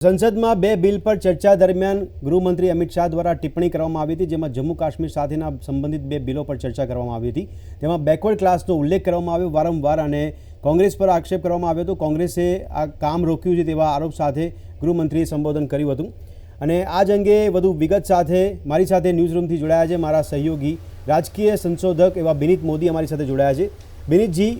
સંસદમાં બે બિલ પર ચર્ચા દરમિયાન ગૃહમંત્રી અમિત શાહ દ્વારા ટિપ્પણી કરવામાં આવી હતી, જેમાં જમ્મુ કાશ્મીર સાથેના સંબંધિત બે બિલો પર ચર્ચા કરવામાં આવી હતી। તેમાં બેકવર્ડ ક્લાસનો ઉલ્લેખ કરવામાં આવ્યો વારંવાર અને કોંગ્રેસ પર આક્ષેપ કરવામાં આવ્યો હતો। કોંગ્રેસે આ કામ રોક્યું છે તેવા આરોપ સાથે ગૃહમંત્રીએ સંબોધન કર્યું હતું અને આ જ અંગે વધુ વિગત સાથે મારી સાથે ન્યૂઝ રૂમથી જોડાયા છે મારા સહયોગી રાજકીય સંશોધક એવા બિનિત મોદી અમારી સાથે જોડાયા છે। બિનિતજી,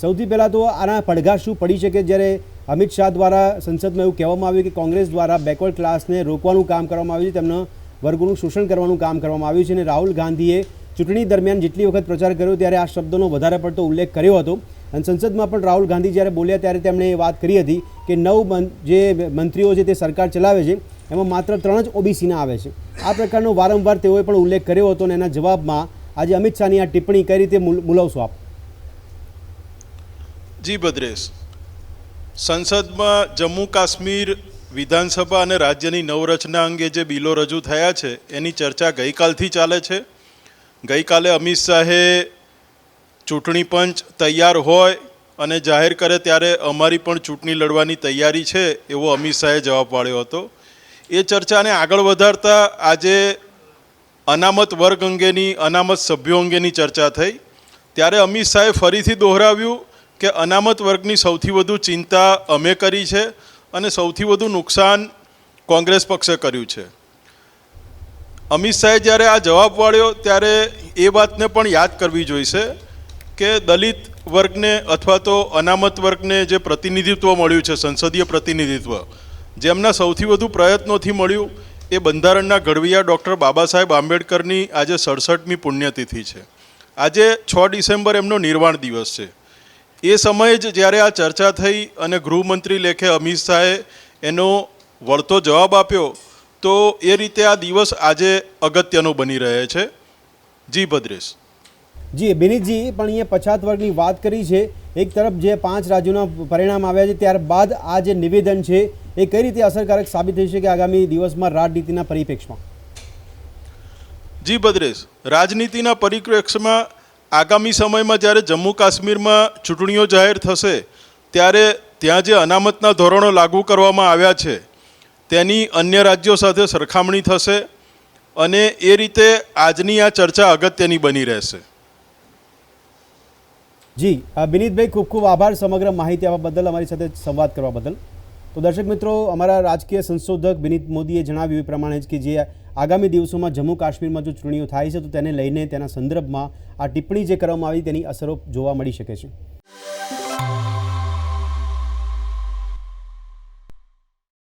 સૌથી પહેલાં તો આના પડઘા શું પડી શકે જ્યારે અમિત શાહ દ્વારા સંસદમાં એવું કહેવામાં આવ્યું કે કોંગ્રેસ દ્વારા બેકવર્ડ ક્લાસને રોકવાનું કામ કરવામાં આવ્યું છે, તેમના વર્ગોનું શોષણ કરવાનું કામ કરવામાં આવ્યું છે અને રાહુલ ગાંધીએ ચૂંટણી દરમિયાન જેટલી વખત પ્રચાર કર્યો ત્યારે આ શબ્દોનો વધારે પડતો ઉલ્લેખ કર્યો હતો અને સંસદમાં પણ રાહુલ ગાંધી જ્યારે બોલ્યા ત્યારે તેમણે એ વાત કરી હતી કે 9 જે મંત્રીઓ છે તે સરકાર ચલાવે છે એમાં માત્ર 3 જ ઓબીસીના આવે છે। આ પ્રકારનો વારંવાર તેઓએ પણ ઉલ્લેખ કર્યો હતો અને એના જવાબમાં આજે અમિત શાહની આ ટિપ્પણી કઈ રીતે મૂલવશો આપ? જી ભદ્રેશ, સંસદમાં જમ્મુ કાશ્મીર વિધાનસભા અને રાજ્યની નવરચના અંગે જે બિલો રજૂ થયા છે એની ચર્ચા ગઈકાલથી ચાલે છે। ગઈકાલે અમિત શાહે ચૂંટણી પંચ તૈયાર હોય અને જાહેર કરે ત્યારે અમારી પણ ચૂંટણી લડવાની તૈયારી છે એવો અમિત શાહે જવાબ પાડ્યો હતો। એ ચર્ચાને આગળ વધારતા આજે અનામત વર્ગ અંગેની, અનામત સભ્યો અંગેની ચર્ચા થઈ ત્યારે અમિત શાહે ફરીથી દોહરાવ્યું કે અનામત વર્ગની સૌથી વધુ ચિંતા અમે કરી છે અને સૌથી વધુ નુકસાન કોંગ્રેસ પક્ષે કર્યું છે। અમિત શાહે જ્યારે આ જવાબ વાળ્યો ત્યારે એ વાતને પણ યાદ કરવી જોઈશે કે દલિત વર્ગને અથવા તો અનામત વર્ગને જે પ્રતિનિધિત્વ મળ્યું છે, સંસદીય પ્રતિનિધિત્વ, જેમના સૌથી વધુ પ્રયત્નોથી મળ્યું એ બંધારણના ઘડવૈયા ડૉક્ટર બાબા સાહેબ આંબેડકરની આજે 67મી પુણ્યતિથિ છે। આજે 6 ડિસેમ્બર એમનો નિર્વાણ દિવસ છે। એ સમયે જ જ્યારે આ ચર્ચા થઈ અને ગૃહમંત્રી લેખે અમિત શાહે એનો વળતો જવાબ આપ્યો તો એ રીતે આ દિવસ આજે અગત્યનો બની રહે છે। જી ભદ્રેશ। જી બિનિતજી, પણ અહીંયા પછાત વર્ગની વાત કરી છે, એક તરફ જે 5 રાજ્યોના પરિણામ આવ્યા છે ત્યારબાદ આ જે નિવેદન છે એ કઈ રીતે અસરકારક સાબિત થઈ શકે આગામી દિવસમાં રાજનીતિના પરિપ્રેક્ષમાં? જી ભદ્રેશ, રાજનીતિના પરિપ્રેક્ષમાં આગામી સમયમાં જ્યારે જમ્મુ કાશ્મીરમાં ચૂંટણીઓ જાહેર થશે ત્યારે ત્યાં જે અનામતના ધોરણો લાગુ કરવામાં આવ્યા છે તેની અન્ય રાજ્યો સાથે સરખામણી થશે અને એ રીતે આજની આ ચર્ચા અગત્યની બની રહેશે। જી બિનિતભાઈ, ખૂબ ખૂબ આભાર સમગ્ર માહિતી આપવા બદલ, અમારી સાથે સંવાદ કરવા બદલ। તો દર્શક મિત્રો, અમારા રાજકીય સંશોધક બિનિત મોદીએ જણાવ્યું એ પ્રમાણે જ કે જે આગામી દિવસોમાં જમ્મુ કાશ્મીરમાં જો ચૂંટણીઓ થાય છે તો તેને લઈને તેના સંદર્ભમાં આ ટિપ્પણી જે કરવામાં આવી તેની અસરો જોવા મળી શકે છે।